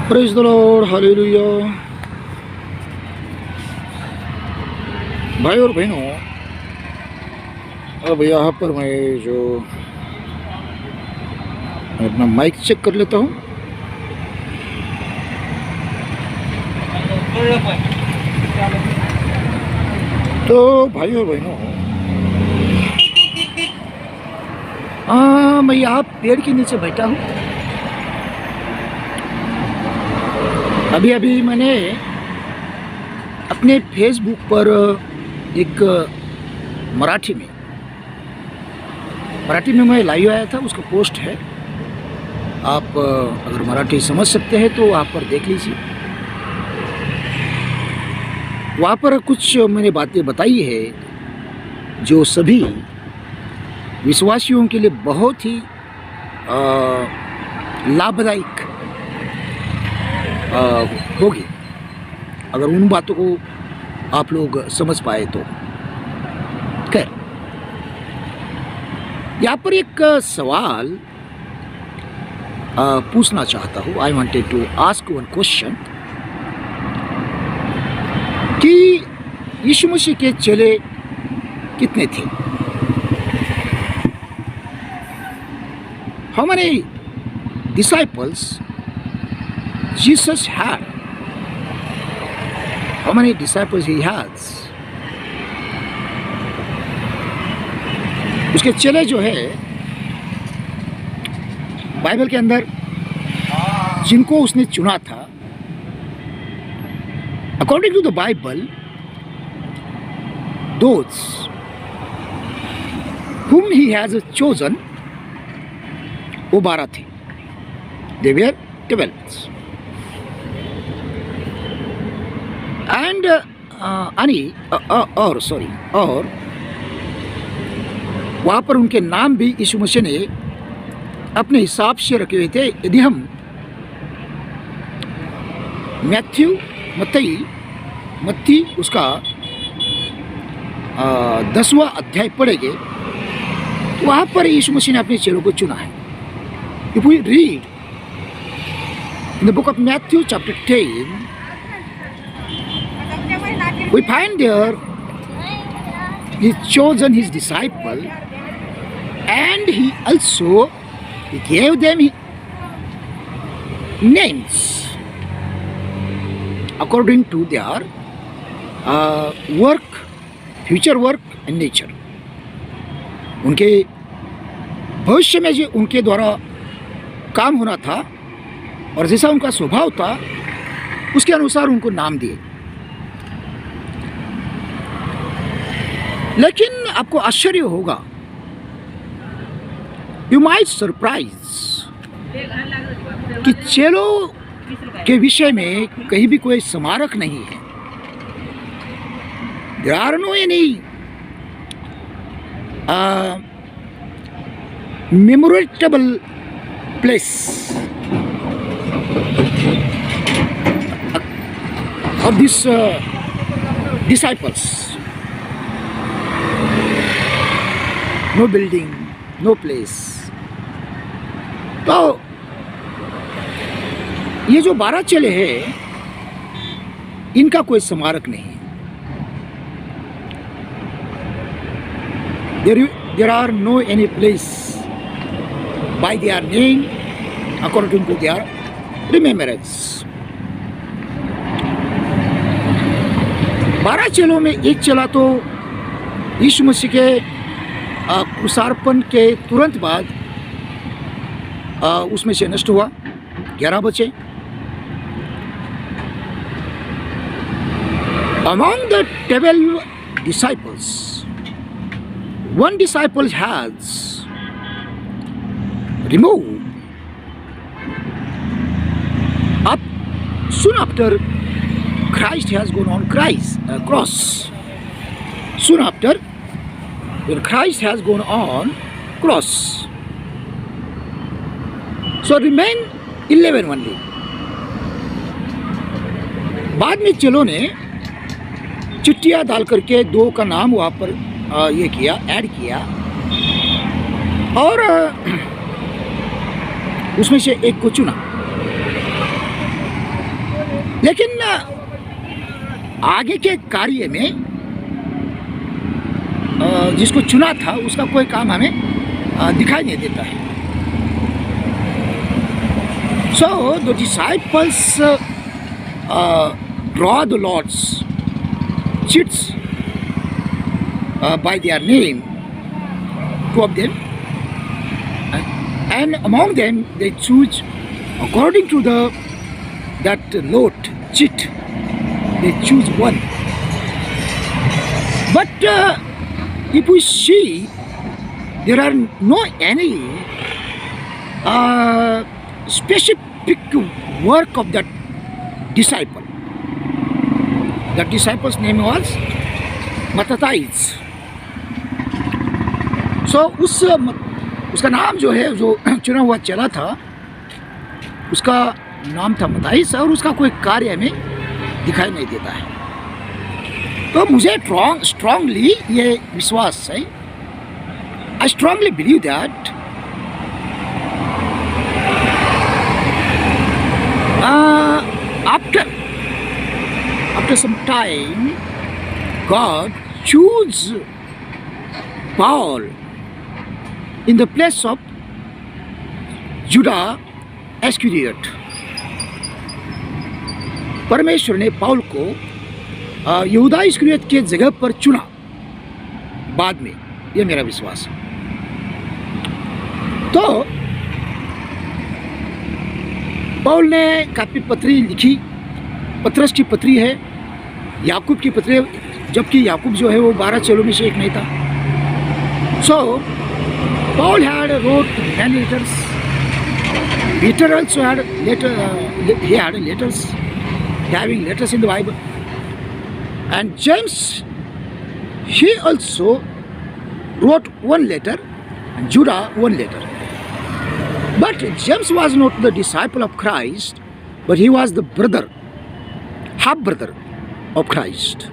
Praise the Lord, hallelujah. भाई और बहनों, अब यहाँ पर मैं जो अपना माइक चेक कर लेता हूँ। तो भाई और बहनों, मैं यहाँ पेड़ के नीचे बैठा हूँ। अभी अभी मैंने अपने फेसबुक पर एक मराठी में मैं लाइव आया था, उसका पोस्ट है। आप अगर मराठी समझ सकते हैं तो वहाँ पर देख लीजिए। वहाँ पर कुछ मैंने बातें बताई है जो सभी विश्वासियों के लिए बहुत ही लाभदायक होगी, अगर उन बातों को आप लोग समझ पाए तो। खैर, यहाँ पर एक सवाल पूछना चाहता हूँ। I wanted to ask one question कि यीशु मसीह के चेले कितने थे? How many disciples Jesus had? How many disciples he has? उसके चेले जो है बाइबल के अंदर जिनको उसने चुना था, according to the Bible, those whom he has chosen, वो 12 थे। They were 12. एंड और वहाँ पर उनके नाम भी यीशु मसीह ने अपने हिसाब से रखे हुए थे। यदि हम मत्ती उसका 10वां अध्याय पढ़ेंगे तो वहाँ पर यीशु मसीह ने अपने चेलों को चुना है। If we read in the book of Matthew chapter 10, we find there he chosen his disciple and he also gave them names according to their work, future work and nature. उनके भविष्य में जो उनके द्वारा काम होना था और जैसा उनका स्वभाव था उसके अनुसार उनको नाम दिए। लेकिन आपको आश्चर्य होगा, यू माइट सरप्राइज, कि चेलों के विषय में कहीं भी कोई स्मारक नहीं है। There are no any memorable place of this disciples. No building, no place. तो ये जो 12 चेले हैं, इनका कोई स्मारक नहीं है। There are no any place by their name according to their remembrance. 12 चेलों में एक चेला तो यीशु मसीह के क्रूसार्पण के तुरंत बाद उसमें से नष्ट हुआ। 11 बचे। Among the 12 disciples, one disciple has removed up soon after Christ has gone on cross. Soon after, when Christ has gone on cross, so remain 11 only. बाद में चेलों ने चिट्ठियाँ डाल करके 2 का नाम वहाँ पर ये किया, ऐड किया, और उसमें से एक को चुना। लेकिन आगे के कार्य में जिसको चुना था उसका कोई काम हमें दिखाई नहीं देता है. So the disciples draw the Lord's chits by their name, two of them, and among them they choose according to that lot chit. They choose one. But if we see, there are no any specific work of that disciple. That disciple's name was Matthias. So उसका नाम जो है, जो चुना हुआ चला था, उसका नाम था मत्ताइस, और उसका कोई कार्य हमें दिखाई नहीं देता है. तो मुझे स्ट्रांगली ये विश्वास है. I strongly believe that after some time, God chose Paul in the place of Judas Iscariot. परमेश्वर ने पाउल को यहूदा इस्करियोत के जगह पर चुना बाद में, ये मेरा विश्वास है. तो पाउल ने काफी पत्री लिखी. पतरस की पत्री है, याकूब की पत्री है, जबकि याकूब जो है वो 12 चेलों में से एक नहीं था. So Paul had wrote many letters. Peter also had letters, having letters in the Bible. And James, he also wrote one letter, and Judah one letter. But James was not the disciple of Christ, but he was the brother, half brother of Christ.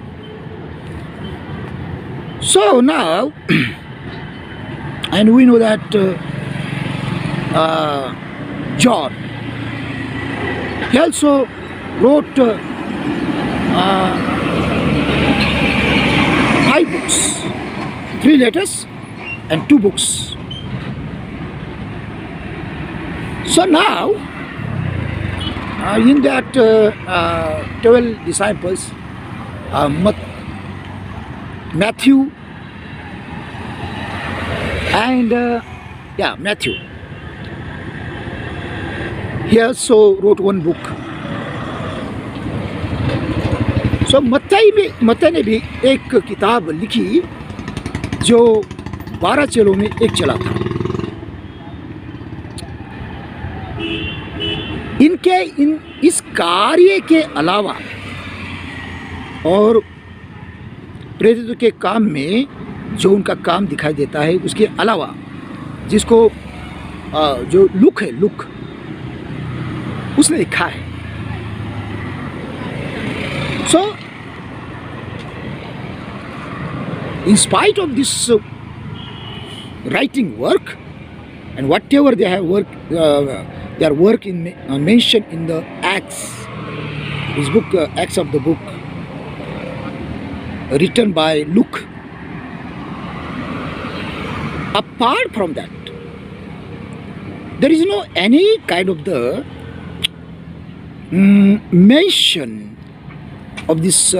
So now, and we know that John, he also wrote 5 books, 3 letters and 2 books. So now, in that 12 disciples, Matthew and Matthew, he also wrote one book. So मत्ती ने भी एक किताब लिखी जो 12 चेलों में एक चला था. इनके इस कार्य के अलावा और प्रेरितों के काम में जो उनका काम दिखाई देता है, उसके अलावा जिसको जो लुक है, लुक उसने लिखा है. So, in spite of this writing work and whatever they have work, their work in mentioned in the Acts, this book, Acts of the book, written by Luke. Apart from that, there is no any kind of the mention of these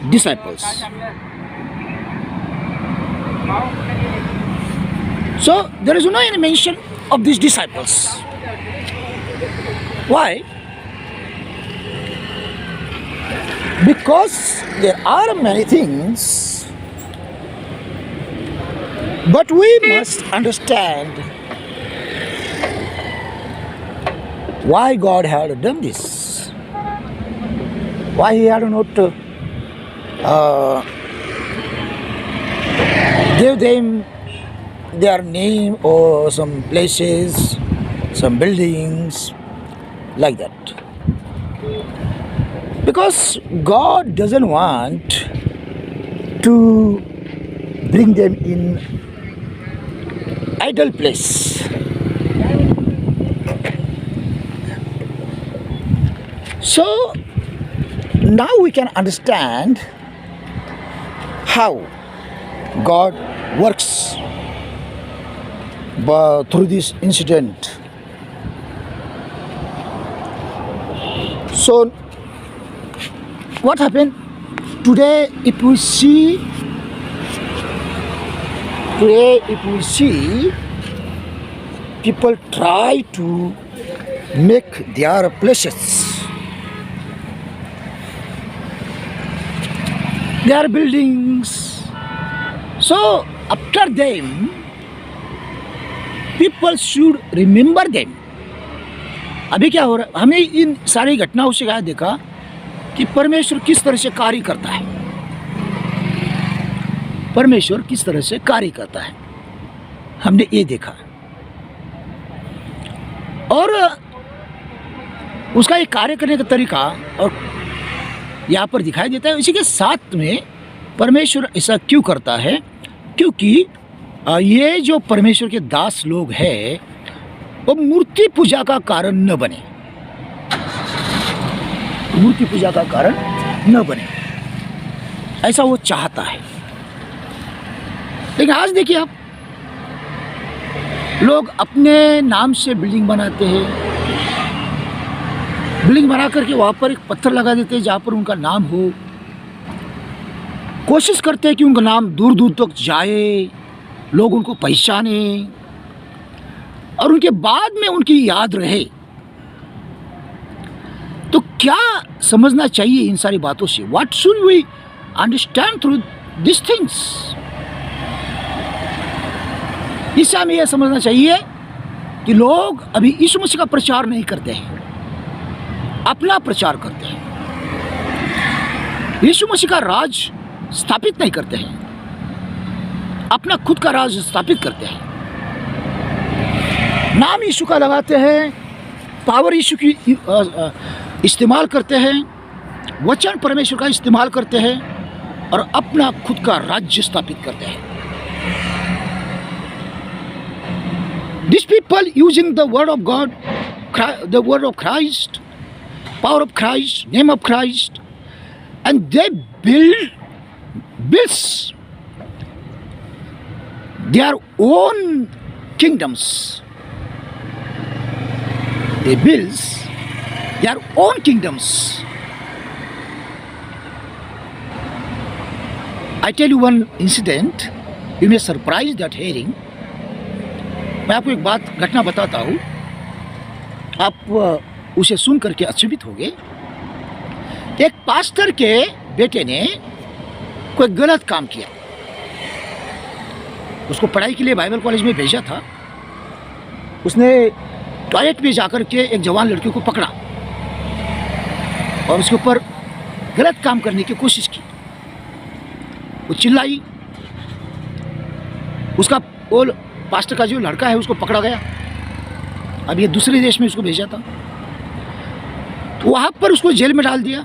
disciples. So there is no any mention of these disciples. Why? Because there are many things, but we must understand why God had done this. Why he had not gave them their name or some places, some buildings, like that. Because God doesn't want to bring them in idle place. So Now we can understand how God works through this incident. So, what happened today? If we see, people try to make their places. Their buildings. So after them, people should remember them. अभी क्या हो रहा है, हमें इन सारी घटनाओं से क्या देखा कि परमेश्वर किस तरह से कार्य करता है। परमेश्वर किस तरह से कार्य करता है, हमने ये देखा। और उसका एक कार्य करने का तरीका और यहाँ पर दिखाई देता है। इसी के साथ में परमेश्वर ऐसा क्यों करता है, क्योंकि ये जो परमेश्वर के दास लोग हैं वो मूर्ति पूजा का कारण न बने, मूर्ति पूजा का कारण न बने, ऐसा वो चाहता है। लेकिन आज देखिए आप, लोग अपने नाम से बिल्डिंग बनाते हैं, बिल्डिंग बना करके वहाँ पर एक पत्थर लगा देते हैं जहाँ पर उनका नाम हो। कोशिश करते हैं कि उनका नाम दूर दूर तक जाए, लोग उनको पहचाने और उनके बाद में उनकी याद रहे। तो क्या समझना चाहिए इन सारी बातों से? What should we understand through this things? इससे हमें यह समझना चाहिए कि लोग अभी यीशु मसीह का प्रचार नहीं करते हैं, अपना प्रचार करते हैं। यीशु मसीह का राज स्थापित नहीं करते हैं, अपना खुद का राज स्थापित करते हैं। नाम यीशु का लगाते हैं, पावर यीशु की इस्तेमाल करते हैं, वचन परमेश्वर का इस्तेमाल करते हैं और अपना खुद का राज्य स्थापित करते हैं। These people using the word of God, the word of Christ, power of Christ, name of Christ, and they builds their own kingdoms. They builds their own kingdoms. I tell you one incident, you may surprise that hearing. मैं आपको एक बात घटना बताता हूँ, आप उसे सुन करके अचंभित होंगे। एक पास्टर के बेटे ने कोई गलत काम किया, उसको पढ़ाई के लिए बाइबल कॉलेज में भेजा था। उसने टॉयलेट में जाकर के एक जवान लड़की को पकड़ा और उसके ऊपर गलत काम करने की कोशिश की। वो चिल्लाई, उसका वो पास्टर का जो लड़का है उसको पकड़ा गया। अब ये दूसरे देश में उसको भेजा था, तो वहाँ पर उसको जेल में डाल दिया।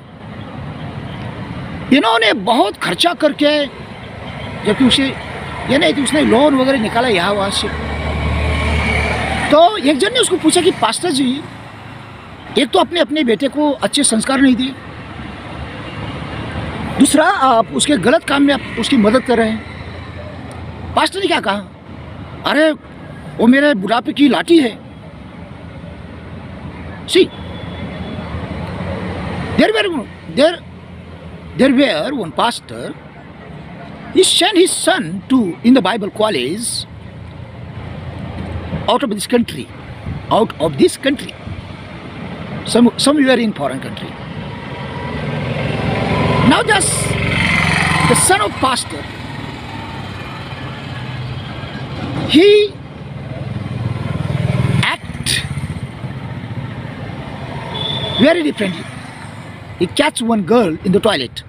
इन्होंने बहुत खर्चा करके, जबकि उसे ये नहीं कि उसने लोन वगैरह निकाला यहाँ वहाँ से। तो एक जन ने उसको पूछा कि पास्टर जी, एक तो अपने अपने बेटे को अच्छे संस्कार नहीं दिए, दूसरा आप उसके गलत काम में आप उसकी मदद कर रहे हैं। पास्टर ने क्या कहा, अरे वो मेरे बुढ़ापे की लाठी है। सी there were one pastor, he sent his son to in the Bible college out of this country, somewhere in foreign country. Now the son of pastor, he act very differently. He catch one girl in the toilet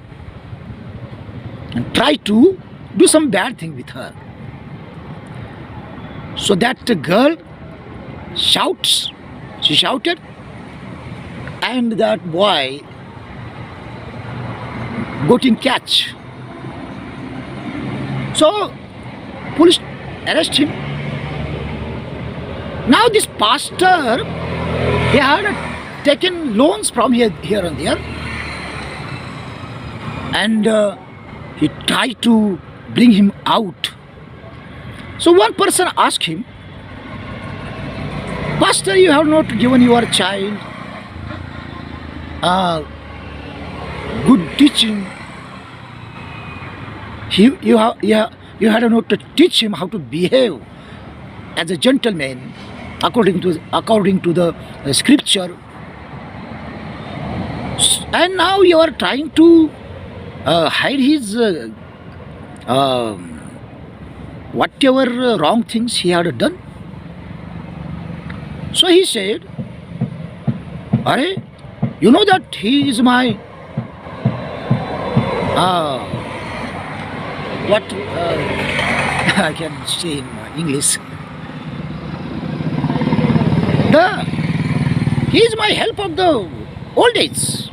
and try to do some bad thing with her. So that the girl shouts, she shouted, and that boy got in catch. So police arrest him. Now this pastor, he had taken loans from here and there, and he tried to bring him out. So one person asked him, Pastor, you have not given your child good teaching. You had not to teach him how to behave as a gentleman according to the scripture. And now you are trying to hide his whatever wrong things he had done. So he said, Are, you know that he is my what I can say in English. He is my help of the old age.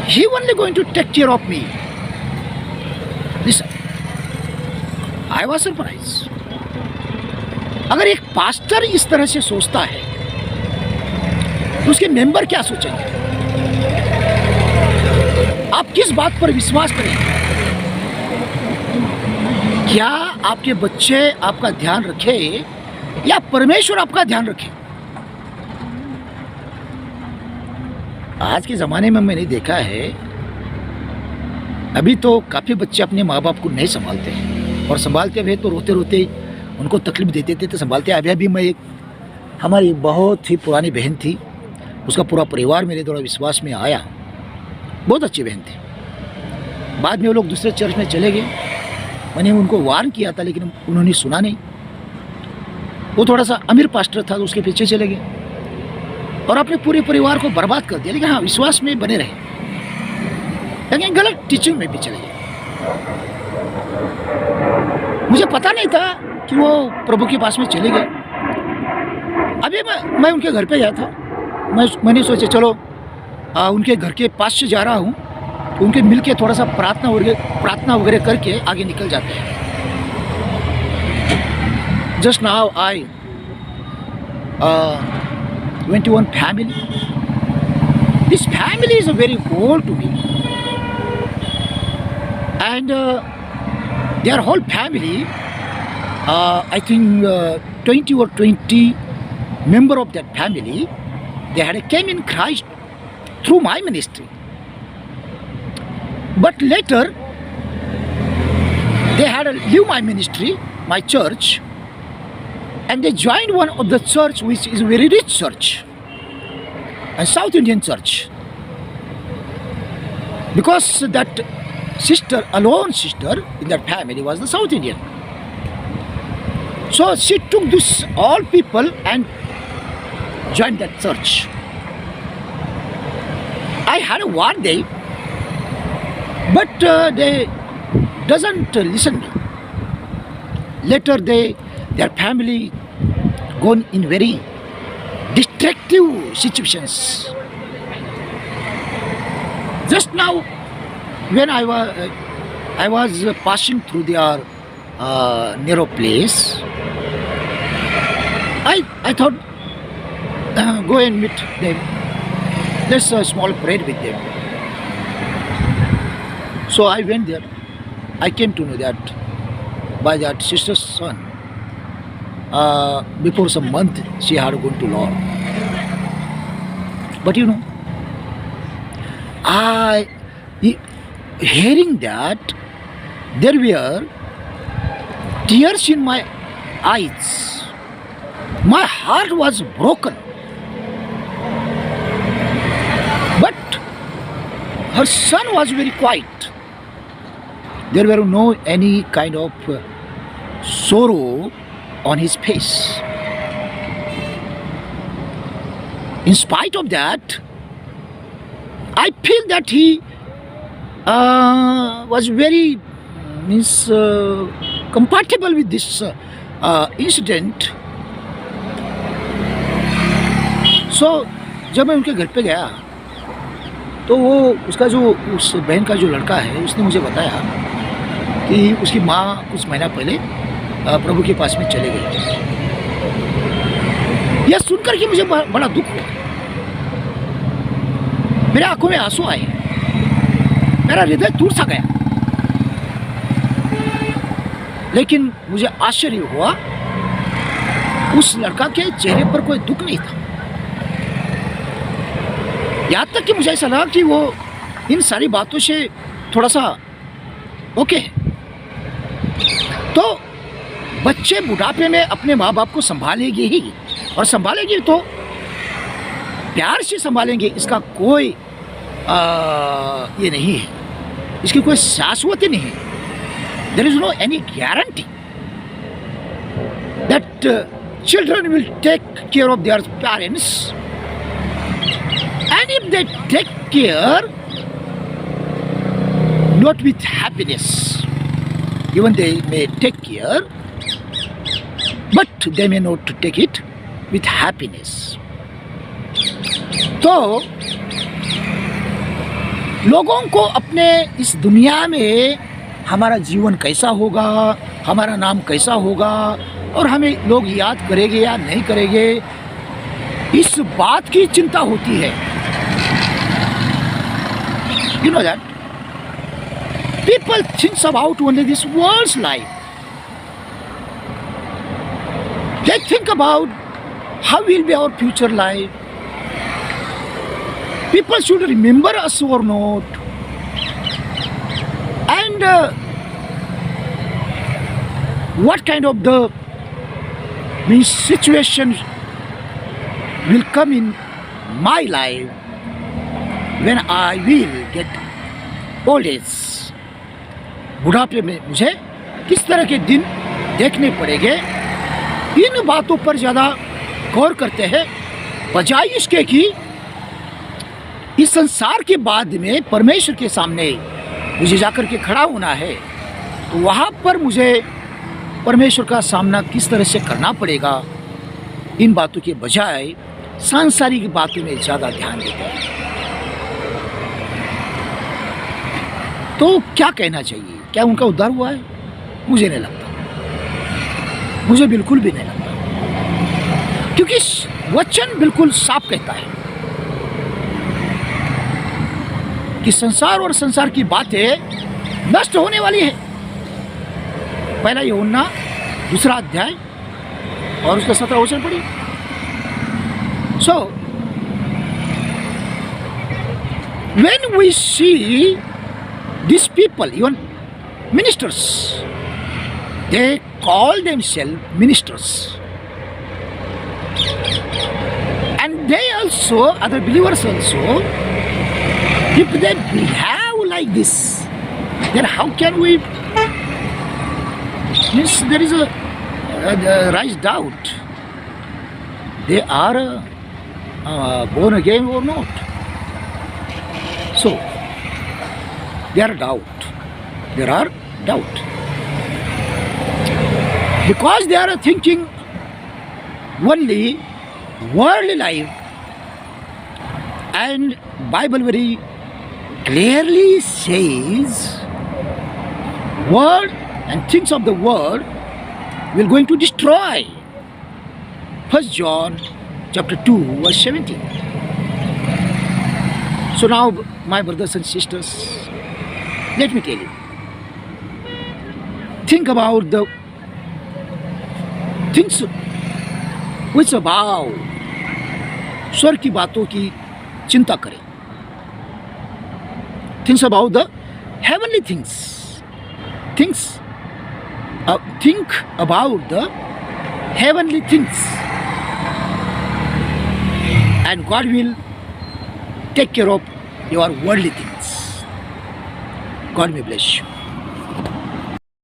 He only going to take care of me. Listen, I was surprised. अगर एक pastor इस तरह से सोचता है तो उसके member क्या सोचेंगे? आप किस बात पर विश्वास करेंगे? क्या आपके बच्चे आपका ध्यान रखे या परमेश्वर आपका ध्यान रखे? आज के ज़माने में मैंने देखा है, अभी तो काफ़ी बच्चे अपने माँ बाप को नहीं संभालते हैं, और संभालते हुए तो रोते रोते उनको तकलीफ देते थे तो संभालते। अभी मैं हमारी बहुत ही पुरानी बहन थी, उसका पूरा परिवार मेरे द्वारा विश्वास में आया। बहुत अच्छी बहन थी। बाद में वो लोग दूसरे चर्च में चले गए। मैंने उनको वार्न किया था लेकिन उन्होंने सुना नहीं। वो थोड़ा सा अमीर पास्टर था तो उसके पीछे चले गए और अपने पूरे परिवार को बर्बाद कर दिया। लेकिन हाँ, विश्वास में बने रहे, लेकिन गलत टीचिंग में भी चले गए। मुझे पता नहीं था कि वो प्रभु के पास में चले गए। अभी मैं उनके घर पे गया था। मैंने सोचा चलो उनके घर के पास से जा रहा हूँ तो उनके मिल के थोड़ा सा प्रार्थना वगैरह करके आगे निकल जाते हैं। Just now I went to one family. This family is very old to me, and their whole family, I think 20 or 20 member of that family, they had came in Christ through my ministry. But later they had leave my ministry, my church, and they joined one of the church which is a very rich church, a South Indian church, because that sister, alone sister in that family was the South Indian. So she took this all people and joined that church. I had a one day, but they doesn't listen me. Later their family gone in very destructive situations. Just now, when I was passing through their narrow place, I thought go and meet them. Let's small prayed with them. So I went there. I came to know that by that sister's son, before some month she had gone to Lord. But you know, hearing that, there were tears in my eyes. My heart was broken. But her son was very quiet. There were no any kind of sorrow on his face. In spite of that, I feel that he was very compatible with this incident. So जब मैं उनके घर पे गया तो वो उसका जो उस बहन का जो लड़का है उसने मुझे बताया कि उसकी माँ कुछ महीना पहले प्रभु के पास में चले गए। यह सुनकर के मुझे बड़ा दुख हुआ। मेरे आंखों में आंसू आए। मेरा हृदय टूट सा गया। लेकिन मुझे आश्चर्य हुआ, उस लड़का के चेहरे पर कोई दुख नहीं था। यहाँ तक कि मुझे ऐसा लगा कि वो इन सारी बातों से थोड़ा सा ओके है। तो बच्चे बुढ़ापे में अपने माँ बाप को संभालेंगे ही, और संभालेंगे तो प्यार से संभालेंगे, इसका कोई ये नहीं है, इसकी कोई शाश्वती नहीं है। There is no any guarantee that children will take care of their parents, and if they take care, not with happiness, even they may take care, but they may not take it with happiness. तो लोगों को अपने इस दुनिया में हमारा जीवन कैसा होगा, हमारा नाम कैसा होगा, और हमें लोग याद करेंगे या नहीं करेंगे, इस बात की चिंता होती है। You know that people think about only this world's life. They think about how will be our future life. People should remember us or not. And what kind of the situation will come in my life when I will get old age. बुढ़ापे में मुझे किस तरह के दिन देखने पड़ेंगे, इन बातों पर ज़्यादा गौर करते हैं, बजाय इसके कि इस संसार के बाद में परमेश्वर के सामने मुझे जाकर के खड़ा होना है, तो वहाँ पर मुझे परमेश्वर का सामना किस तरह से करना पड़ेगा, इन बातों के बजाय सांसारिक बातों में ज़्यादा ध्यान देते हैं। तो क्या कहना चाहिए, क्या उनका उद्धार हुआ है? मुझे नहीं लगता, मुझे बिल्कुल भी नहीं लगता, क्योंकि वचन बिल्कुल साफ कहता है कि संसार और संसार की बातें नष्ट होने वाली है। पहला यूहन्ना 2 अध्याय और उसका 17 वचन पढ़िए। So when we see these people, even ministers, they call themselves ministers, and they also, other believers also, if they behave like this, then how can we, means there is a rise doubt they are born again or not. So there are doubt because they are thinking only worldly life, and Bible very clearly says world and things of the world will going to destroy. 1 John chapter 2 verse 17. So now, my brothers and sisters, let me tell you, think about the things which above, स्वर्ग की बातों की चिंता करें। Things about the heavenly things. Think about the heavenly things, and God will take care of your worldly things. God may bless you.